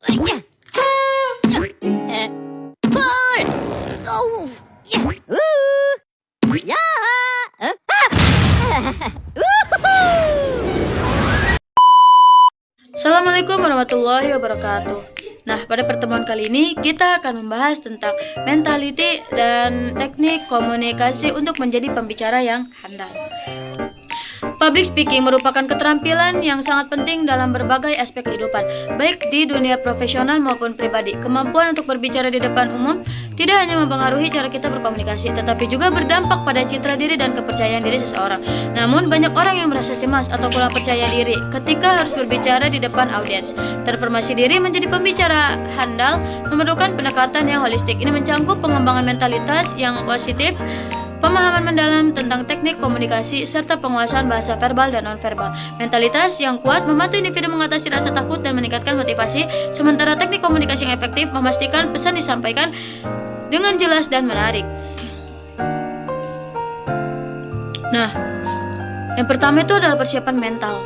Pull! Oh! Ya! Assalamualaikum warahmatullahi wabarakatuh. Nah, pada pertemuan kali ini kita akan membahas tentang mentality dan teknik komunikasi untuk menjadi pembicara yang handal. Public speaking merupakan keterampilan yang sangat penting dalam berbagai aspek kehidupan, baik di dunia profesional maupun pribadi. Kemampuan untuk berbicara di depan umum tidak hanya mempengaruhi cara kita berkomunikasi, tetapi juga berdampak pada citra diri dan kepercayaan diri seseorang. Namun, banyak orang yang merasa cemas atau kurang percaya diri ketika harus berbicara di depan audiens. Transformasi diri menjadi pembicara handal memerlukan pendekatan yang holistik. Ini mencangkup pengembangan mentalitas yang positif, pemahaman mendalam tentang teknik komunikasi, serta penguasaan bahasa verbal dan nonverbal. Mentalitas yang kuat membantu individu mengatasi rasa takut dan meningkatkan motivasi, sementara teknik komunikasi yang efektif memastikan pesan disampaikan dengan jelas dan menarik. Nah, yang pertama itu adalah persiapan mental,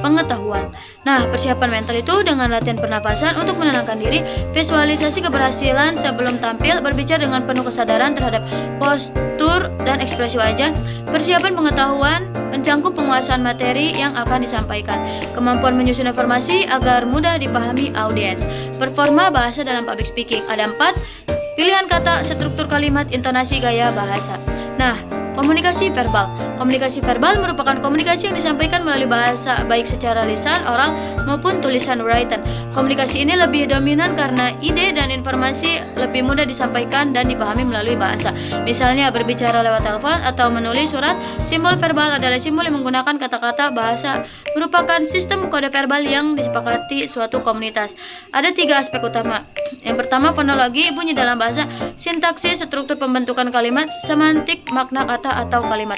pengetahuan. Nah, persiapan mental itu dengan latihan pernapasan untuk menenangkan diri, visualisasi keberhasilan sebelum tampil, berbicara dengan penuh kesadaran terhadap postur dan ekspresi wajah. Persiapan pengetahuan mencangkup penguasaan materi yang akan disampaikan, kemampuan menyusun informasi agar mudah dipahami audiens. Performa bahasa dalam public speaking. Ada 4: pilihan kata, struktur kalimat, intonasi, gaya bahasa. Nah, komunikasi verbal. Komunikasi verbal merupakan komunikasi yang disampaikan melalui bahasa, baik secara lisan, oral, maupun tulisan written. Komunikasi ini lebih dominan karena ide dan informasi lebih mudah disampaikan dan dipahami melalui bahasa. Misalnya, berbicara lewat telepon atau menulis surat. Simbol verbal adalah simbol yang menggunakan kata-kata bahasa, merupakan sistem kode verbal yang disepakati suatu komunitas. Ada 3 aspek utama. Yang pertama, fonologi, bunyi dalam bahasa, sintaksis, struktur pembentukan kalimat, semantik, makna kata atau kalimat.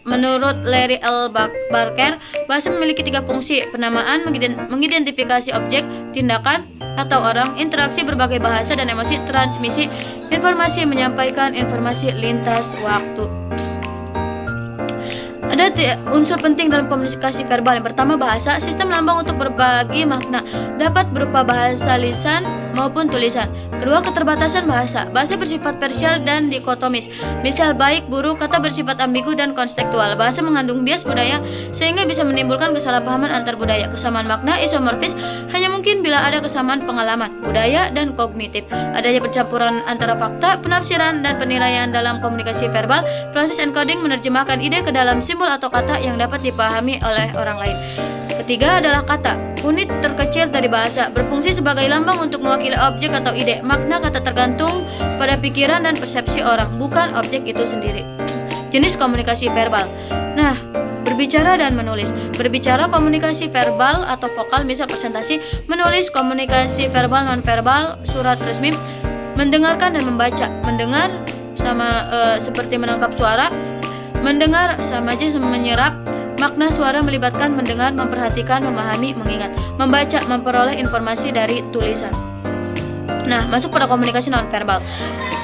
Menurut Larry L. Barker, bahasa memiliki 3 fungsi: penamaan, mengidentifikasi objek, tindakan, atau orang, interaksi berbagai bahasa dan emosi, transmisi, informasi, menyampaikan informasi lintas waktu. Ada unsur penting dalam komunikasi verbal. Yang pertama, bahasa. Sistem lambang untuk berbagi makna dapat berupa bahasa lisan maupun tulisan. Kedua, keterbatasan bahasa. Bahasa bersifat parsial dan dikotomis. Misal baik, buruk, kata bersifat ambigu dan konstekstual. Bahasa mengandung bias budaya sehingga bisa menimbulkan kesalahpahaman antar budaya. Kesamaan makna isomorfis hanya mungkin bila ada kesamaan pengalaman, budaya, dan kognitif. Adanya percampuran antara fakta, penafsiran, dan penilaian dalam komunikasi verbal. Proses encoding menerjemahkan ide ke dalam simbol atau kata yang dapat dipahami oleh orang lain. Ketiga adalah kata, unit terkecil dari bahasa, berfungsi sebagai lambang untuk mewakili objek atau ide. Makna kata tergantung pada pikiran dan persepsi orang, bukan objek itu sendiri. Jenis komunikasi verbal. Nah, berbicara dan menulis. Berbicara komunikasi verbal atau vokal, misal presentasi. Menulis komunikasi verbal nonverbal, surat resmi. Mendengarkan dan membaca. Mendengar sama seperti menangkap suara. Mendengar sama aja menyerap. Makna suara melibatkan mendengar, memperhatikan, memahami, mengingat. Membaca, memperoleh informasi dari tulisan. Nah, masuk pada komunikasi nonverbal.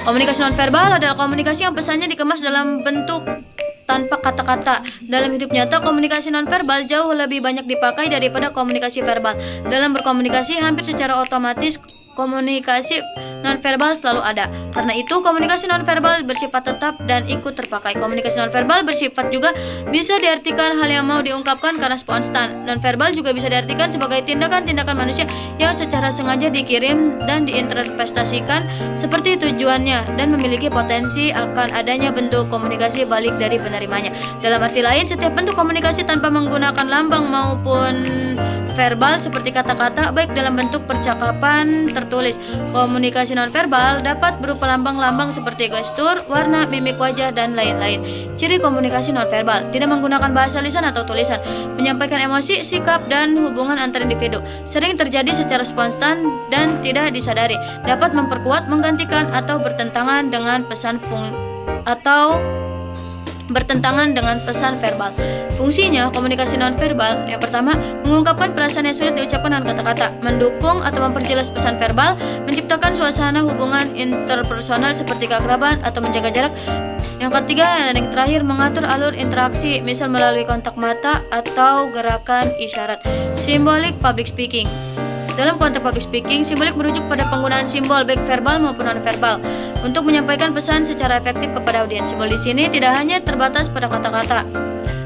Komunikasi nonverbal adalah komunikasi yang pesannya dikemas dalam bentuk tanpa kata-kata. Dalam hidup nyata, komunikasi nonverbal jauh lebih banyak dipakai daripada komunikasi verbal. Dalam berkomunikasi, hampir secara otomatis komunikasi nonverbal selalu ada. Karena itu, komunikasi nonverbal bersifat tetap dan ikut terpakai. Komunikasi nonverbal bersifat juga bisa diartikan hal yang mau diungkapkan karena spontan. Nonverbal juga bisa diartikan sebagai tindakan-tindakan manusia yang secara sengaja dikirim dan diinterpretasikan seperti tujuannya dan memiliki potensi akan adanya bentuk komunikasi balik dari penerimanya. Dalam arti lain, setiap bentuk komunikasi tanpa menggunakan lambang maupun verbal seperti kata-kata, baik dalam bentuk percakapan tertulis. Komunikasi nonverbal dapat berupa lambang-lambang seperti gestur, warna, mimik wajah, dan lain-lain. Ciri komunikasi nonverbal: tidak menggunakan bahasa lisan atau tulisan, menyampaikan emosi, sikap, dan hubungan antar individu, sering terjadi secara spontan dan tidak disadari, dapat memperkuat, menggantikan, atau bertentangan dengan pesan verbal. Fungsinya komunikasi nonverbal: yang pertama, mengungkapkan perasaan yang sulit diucapkan dengan kata-kata, mendukung atau memperjelas pesan verbal, menciptakan suasana hubungan interpersonal seperti keakraban atau menjaga jarak. Yang ketiga dan yang terakhir, mengatur alur interaksi, misal melalui kontak mata atau gerakan isyarat. Symbolic public speaking. Dalam konteks public speaking, simbolik merujuk pada penggunaan simbol baik verbal maupun non-verbal untuk menyampaikan pesan secara efektif kepada audiens. Simbol di sini tidak hanya terbatas pada kata-kata,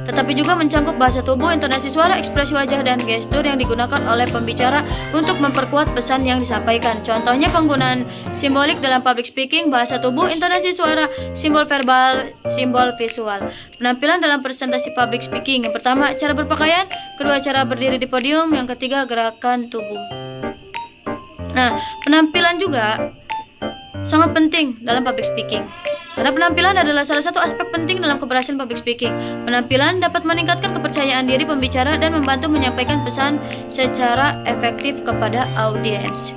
tetapi juga mencangkup bahasa tubuh, intonasi suara, ekspresi wajah, dan gestur yang digunakan oleh pembicara untuk memperkuat pesan yang disampaikan. Contohnya penggunaan simbolik dalam public speaking, bahasa tubuh, intonasi suara, simbol verbal, simbol visual. Penampilan dalam presentasi public speaking. Yang pertama, cara berpakaian. Kedua, cara berdiri di podium. Yang ketiga, gerakan tubuh. Nah, penampilan juga sangat penting dalam public speaking. Karena penampilan adalah salah satu aspek penting dalam keberhasilan public speaking. Penampilan dapat meningkatkan kepercayaan diri pembicara dan membantu menyampaikan pesan secara efektif kepada audiens.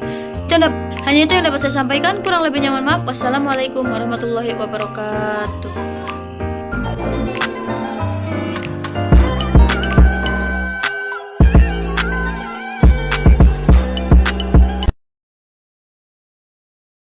Hanya itu yang dapat saya sampaikan. Kurang lebihnya mohon maaf. Wassalamualaikum warahmatullahi wabarakatuh.